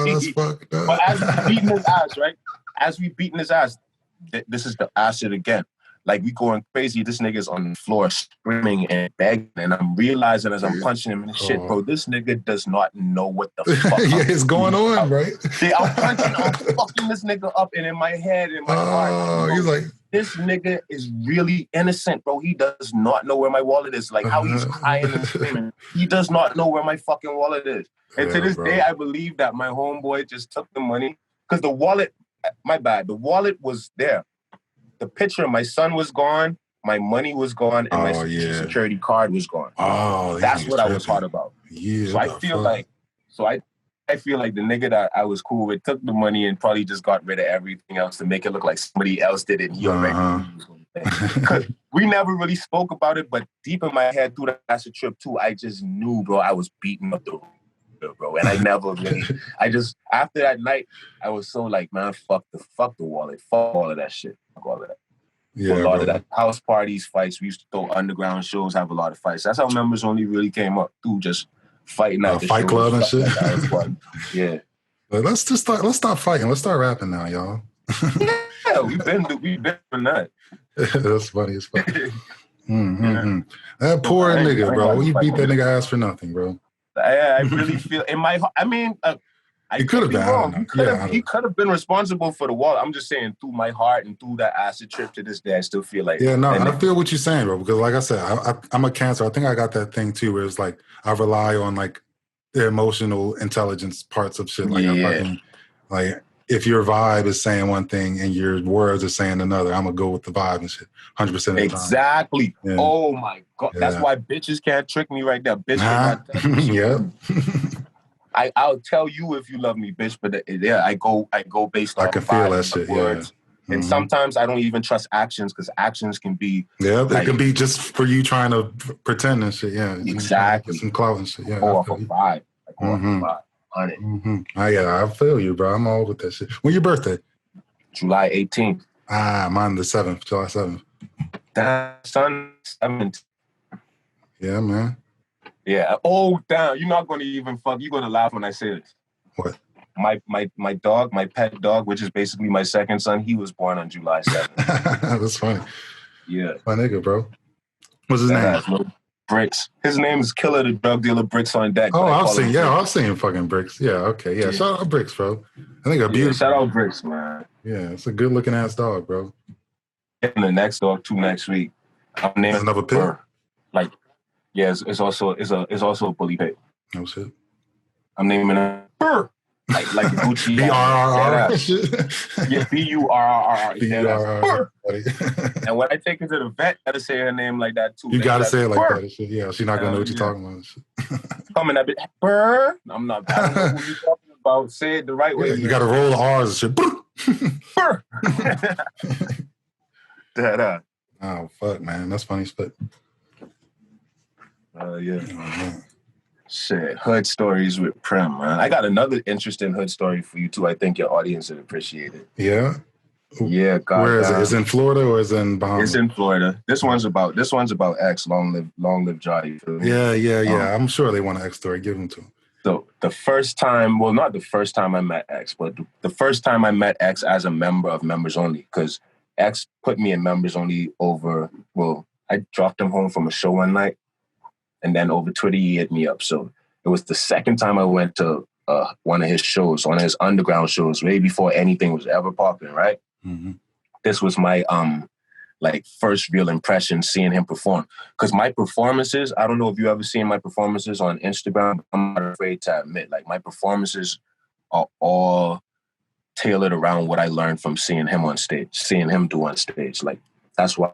Speaker 3: getting his ass. But as we beating his ass, right? As we beating his ass, this is the acid again. Like, we going crazy. This nigga's on the floor screaming and begging, and I'm realizing as I'm punching him in the shit, bro, this nigga does not know what the fuck
Speaker 2: it's going on, right?
Speaker 3: See, I'm fucking this nigga up, and in my head, in my heart, bro,
Speaker 2: he's like,
Speaker 3: this nigga is really innocent, bro. He does not know where my wallet is. Like, how he's crying and screaming. He does not know where my fucking wallet is. And to this day, I believe that my homeboy just took the money. Because the wallet, my bad, the wallet was there. The picture of my son was gone, my money was gone, and my Social Security card was gone. That's what I was hot about. So I feel like, I feel like the nigga that I was cool with took the money and probably just got rid of everything else to make it look like somebody else did it. And he already knew. Because we never really spoke about it, but deep in my head through the acid trip too, I just knew, bro, I was beating up the room, bro. And I never really, after that night, I was so like, man, fuck the wallet. Fuck all of that shit. Fuck all of that.
Speaker 2: Yeah,
Speaker 3: a lot of that. House parties, fights. We used to throw underground shows, have a lot of fights. That's how members only really came up through just fighting at the
Speaker 2: fight club and shit.
Speaker 3: Yeah.
Speaker 2: But let's stop fighting. Let's start rapping now, y'all.
Speaker 3: Yeah, we've been doing that.
Speaker 2: That's funny as fuck. That poor nigga, bro. You beat that nigga ass for nothing, bro.
Speaker 3: I really feel in my heart. I mean,
Speaker 2: he could have been wrong.
Speaker 3: He could have been responsible for the wall. I'm just saying, through my heart and through that acid trip to this day, I still feel like.
Speaker 2: Yeah, no, I feel what you're saying, bro. Because like I said, I'm a Cancer. I think I got that thing too, where it's like I rely on like the emotional intelligence parts of shit. Like if your vibe is saying one thing and your words are saying another, I'm gonna go with the vibe and shit. 100% of the time.
Speaker 3: Exactly.
Speaker 2: Yeah.
Speaker 3: Oh my God, that's why bitches can't trick me right there. Bitch,
Speaker 2: yeah.
Speaker 3: I'll tell you if you love me, bitch. But I go based on.
Speaker 2: I can feel that shit.
Speaker 3: Words. Yeah. And sometimes I don't even trust actions because actions can be.
Speaker 2: Yeah, they can be just for you trying to pretend and shit. Yeah,
Speaker 3: exactly.
Speaker 2: Some clout and shit. Yeah,
Speaker 3: or for vibe. On it.
Speaker 2: I feel you, bro. I'm all with that shit. When your birthday?
Speaker 3: July 18th.
Speaker 2: Mine the 7th, July 7th.
Speaker 3: Damn, son, 7th.
Speaker 2: Yeah, man.
Speaker 3: Yeah. Oh, damn. You're not going to even fuck. You're going to laugh when I say this.
Speaker 2: What?
Speaker 3: my dog, my pet dog, which is basically my second son, he was born on July 7th.
Speaker 2: That's funny.
Speaker 3: Yeah.
Speaker 2: My nigga, bro. What's his name?
Speaker 3: Bricks. His name is Killer the Drug Dealer. Bricks on deck.
Speaker 2: Oh, I've seen fucking Bricks. Yeah, okay. Yeah, shout out Bricks, bro. I think a beautiful.
Speaker 3: Shout out Bricks, man.
Speaker 2: Yeah, it's a good looking ass dog, bro.
Speaker 3: And the next dog too next week. I'm naming
Speaker 2: another pit.
Speaker 3: Like, yeah, it's also a bully pit.
Speaker 2: Oh shit.
Speaker 3: I'm naming it Burr. Like Gucci.
Speaker 2: BRRR.
Speaker 3: Yeah, BURRR.
Speaker 2: BURRR.
Speaker 3: And when I take her to the vet, I gotta say her name like that too.
Speaker 2: You gotta say it like that. Shit. Yeah, she's not gonna know what you're talking about.
Speaker 3: Coming a bit Burr. I don't know who you're talking about. Say it the right way.
Speaker 2: You gotta roll the R's and shit.
Speaker 3: Burr.
Speaker 2: Oh fuck, man, that's funny spit.
Speaker 3: Yeah. Shit, hood stories with Prim, man. I got another interesting hood story for you too. I think your audience would appreciate it.
Speaker 2: Yeah.
Speaker 3: Yeah. God,
Speaker 2: where is it? Is it in Florida or is it in Bahamas?
Speaker 3: It's in Florida. This one's about X. Long live Johnny.
Speaker 2: Yeah. I'm sure they want an X story. Give them to them.
Speaker 3: So the first time, well, not the first time I met X, but the first time I met X as a member of Members Only, because X put me in Members Only over. Well, I dropped him home from a show one night. And then over Twitter, he hit me up. So it was the second time I went to one of his shows, one of his underground shows, way before anything was ever popping, right?
Speaker 2: Mm-hmm.
Speaker 3: This was my first real impression seeing him perform. Because my performances, I don't know if you ever seen my performances on Instagram. I'm not afraid to admit, like my performances are all tailored around what I learned from seeing him on stage, seeing him do on stage. Like that's why I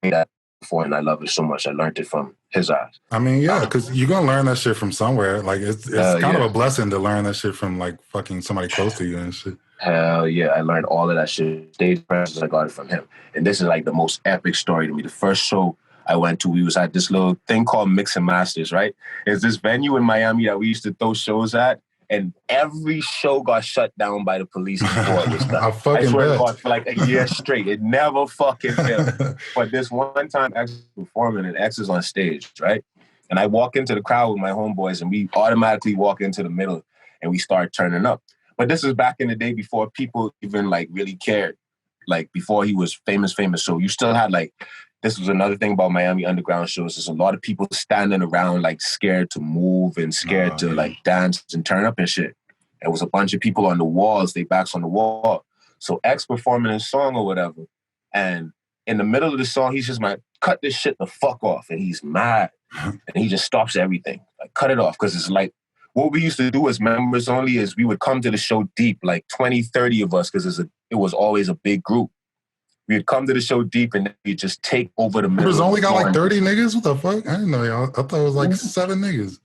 Speaker 3: made that before, and I love it so much. I learned it from his eyes.
Speaker 2: I mean, yeah, because you're gonna learn that shit from somewhere. Like it's kind of a blessing to learn that shit from like fucking somebody close to you and shit.
Speaker 3: Hell yeah, I learned all of that shit. Stage presence, I got it from him. And this is like the most epic story to me. The first show I went to, we was at this little thing called Mix and Masters, right? It's this venue in Miami that we used to throw shows at. And every show got shut down by the police before it was done. I swear to God, for like a year straight. It never fucking failed. But this one time, X is performing and X is on stage, right? And I walk into the crowd with my homeboys and we automatically walk into the middle and we start turning up. But this is back in the day before people even like really cared. Like before he was famous. So you still had like, this was another thing about Miami underground shows. There's a lot of people standing around like scared to move and scared to like dance and turn up and shit. There was a bunch of people on the walls, they backs on the wall. So X performing his song or whatever. And in the middle of the song, he's just like, cut this shit the fuck off. And he's mad. And he just stops everything. Like cut it off. Cause it's like, what we used to do as Members Only is we would come to the show deep, like 20, 30 of us, because it was always a big group. We'd come to the show deep and we'd just take over the middle.
Speaker 2: Members Only got like 30 niggas? What the fuck? I didn't know y'all. I thought it was like 7 niggas.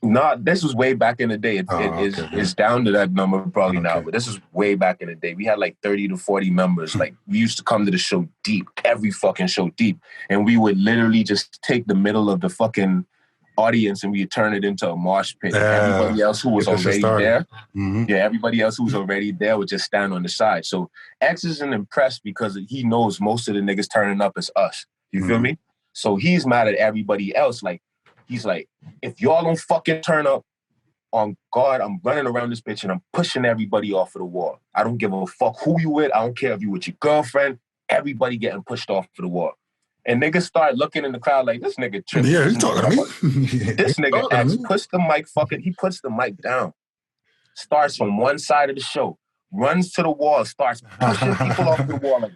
Speaker 3: Nah, this was way back in the day. It's down to that number probably now, but this is way back in the day. We had like 30 to 40 members. Like we used to come to the show deep, every fucking show deep. And we would literally just take the middle of the fucking audience and we turn it into a mosh pit. Everybody else who was already there, everybody else who was already there would just stand on the side. So X isn't impressed because he knows most of the niggas turning up is us. You feel me? So he's mad at everybody else. Like he's like, if y'all don't fucking turn up, on God, I'm running around this bitch and I'm pushing everybody off of the wall. I don't give a fuck who you with. I don't care if you with your girlfriend. Everybody getting pushed off of the wall. And niggas start looking in the crowd like, this nigga tripping.
Speaker 2: Yeah, he's talking to me.
Speaker 3: This nigga X puts the mic he puts the mic down. Starts from one side of the show. Runs to the wall. Starts pushing people off the wall.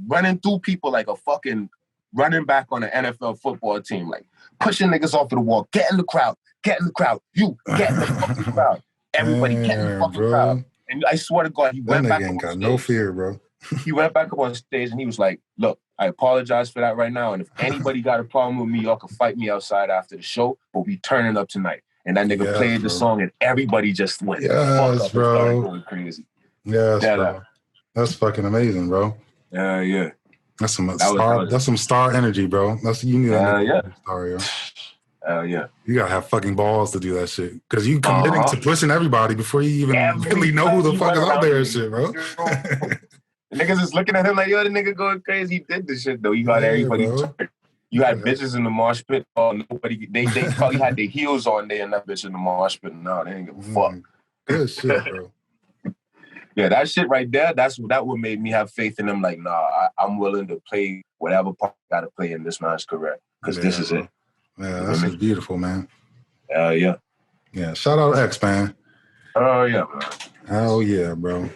Speaker 3: Running through people like a fucking running back on an NFL football team. Like pushing niggas off of the wall. Get in the crowd. Get in the crowd. You get in the fucking crowd. Everybody get in the fucking crowd. And I swear to God, he went back up on stage.
Speaker 2: No fear, bro.
Speaker 3: He went back up on stage and he was like, look, I apologize for that right now. And if anybody got a problem with me, y'all can fight me outside after the show, but we turning up tonight. And that nigga played the song and everybody just went fuck up and started going crazy.
Speaker 2: Yes, bro. That's fucking amazing, bro.
Speaker 3: Yeah.
Speaker 2: That's some star energy, bro. You need that star, yo.
Speaker 3: Yeah.
Speaker 2: You gotta have fucking balls to do that shit. Because you committing to pushing everybody before you even really know who the fuck is out there and shit, bro.
Speaker 3: Niggas is looking at him like, yo, the nigga going crazy. He did this shit, though. You got everybody. You had bitches in the mosh pit. Oh, nobody. They probably had their heels on there and that bitch in the mosh pit. No, they ain't give a fuck.
Speaker 2: Good shit, bro.
Speaker 3: Yeah, that shit right there, that what made me have faith in him. Like, nah, I'm willing to play whatever part I got to play in this man's career because this is it.
Speaker 2: Yeah, that's just beautiful, man.
Speaker 3: Yeah.
Speaker 2: Yeah, shout out X, man.
Speaker 3: Oh, yeah, man.
Speaker 2: Hell yeah, bro.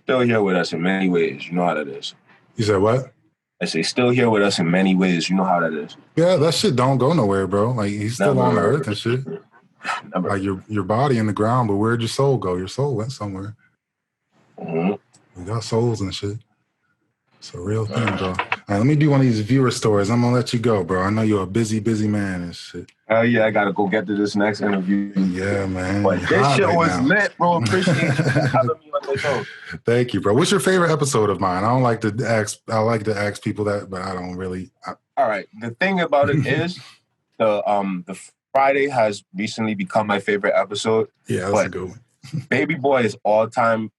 Speaker 3: Still here with us in many ways. You know how that is.
Speaker 2: You said what?
Speaker 3: I say still here with us in many ways. You know how that is.
Speaker 2: Yeah, that shit don't go nowhere, bro. Like, he's still on the earth and shit.
Speaker 3: Never.
Speaker 2: Like, your body in the ground, but where'd your soul go? Your soul went somewhere.
Speaker 3: Mm-hmm.
Speaker 2: We got souls and shit. It's a real thing, bro. All right, let me do one of these viewer stories. I'm gonna let you go, bro. I know you're a busy man and shit.
Speaker 3: Oh yeah, I gotta go get to this next interview.
Speaker 2: Yeah, man.
Speaker 3: But this shit was lit, bro. Appreciate you having me on the show.
Speaker 2: Thank you, bro. What's your favorite episode of mine? I like to ask people that, but I don't really.
Speaker 3: All right. The thing about it is the Friday has recently become my favorite episode.
Speaker 2: Yeah, that's a good one.
Speaker 3: Baby Boy is all time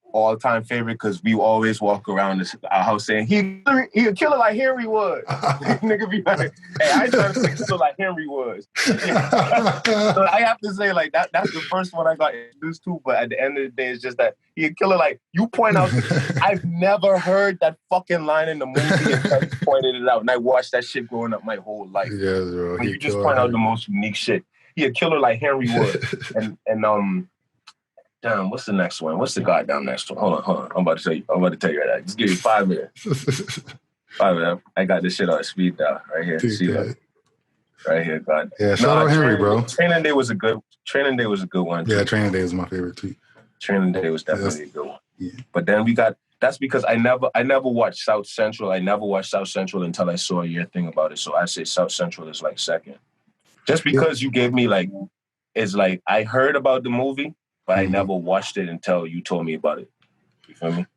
Speaker 3: favorite because we always walk around our house saying he a killer like Henry was. Nigga be like, hey, I ain't trying to say like Henry was. So I have to say like that's the first one I got introduced to, but at the end of the day, it's just that he a killer like you point out. I've never heard that fucking line in the movie until you pointed it out, and I watched that shit growing up my whole life.
Speaker 2: Yeah, bro.
Speaker 3: But you just point out the most unique shit. He a killer like Henry was, and damn, what's the next one? What's the goddamn next one? Hold on. I'm about to tell you right now. Just give me 5 minutes. 5 minutes. I got this shit on speed dial right here. See that? Right here, God.
Speaker 2: Yeah, shout out Henry, bro.
Speaker 3: Training Day was a good one.
Speaker 2: Yeah, Training Day is my favorite too.
Speaker 3: Training Day was definitely a good one.
Speaker 2: Yeah.
Speaker 3: But then that's because I never watched South Central. I never watched South Central until I saw your thing about it. So I say South Central is like second. Just because you gave me like, it's like I heard about the movie, but I never watched it until you told me about it. You feel me?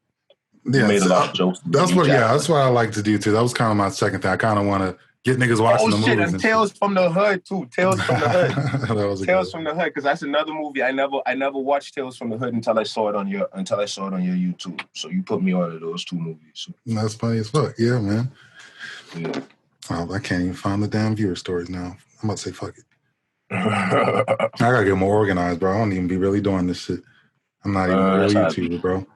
Speaker 2: Yeah,
Speaker 3: you made a lot of jokes.
Speaker 2: That's what I like to do too. That was kind of my second thing. I kind of want to get niggas watching the movies.
Speaker 3: And Tales from the Hood too. Tales from the Hood.
Speaker 2: Tales
Speaker 3: from the Hood, because that's another movie. I never watched Tales from the Hood until I saw it on your YouTube. So you put me on to those two movies. So.
Speaker 2: That's funny as fuck. Yeah, man.
Speaker 3: Yeah.
Speaker 2: Oh, I can't even find the damn viewer stories now. I'm about to say fuck it. I gotta get more organized, bro. I don't even be really doing this shit. I'm not even a real YouTuber, bro.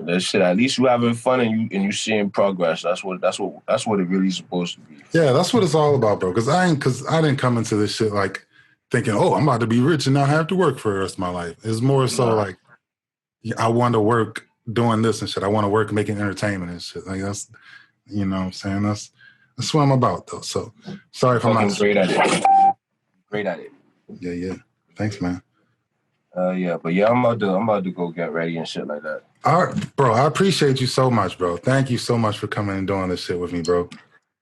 Speaker 3: That shit. At least you having fun and you seeing progress. That's what it really is supposed to be.
Speaker 2: Yeah, that's what it's all about, bro. Because I didn't come into this shit like thinking, oh, I'm about to be rich and not have to work for the rest of my life. It's more so like I want to work doing this and shit. I want to work making entertainment and shit. Like that's, you know what I'm saying? That's what I'm about, though. So sorry if I'm not
Speaker 3: great at it. Great at it.
Speaker 2: Yeah. Thanks, man.
Speaker 3: Yeah, but yeah, I'm about to go get ready and shit like that.
Speaker 2: All right, bro. I appreciate you so much, bro. Thank you so much for coming and doing this shit with me, bro.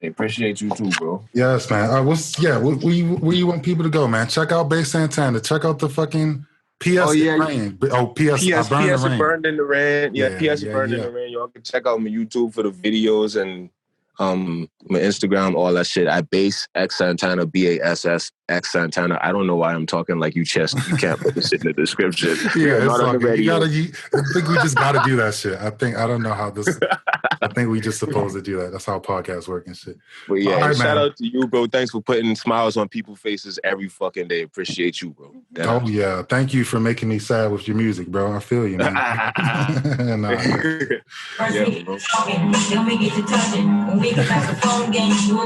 Speaker 3: I appreciate you too, bro.
Speaker 2: Yes, man. Where you want people to go, man? Check out Bass Santana. Check out the fucking PS Rain. PS
Speaker 3: Burned in the Rain. Yeah, PS Burned in the Rain. Y'all can check out my YouTube for the videos and my Instagram, all that shit. I Bass X Santana, BASS X Santana. I don't know why I'm talking like you can't put this shit in the description.
Speaker 2: Yeah, not on the radio. I think we just gotta do that shit. I don't know how this. I think we just supposed to do that. That's how podcasts work and shit.
Speaker 3: But yeah, right, shout out to you, bro. Thanks for putting smiles on people's faces every fucking day. Appreciate you, bro.
Speaker 2: Oh yeah, thank you for making me sad with your music, bro. I feel you, man.
Speaker 1: Yeah, bro. Then we get to touching. When we get back to phone games,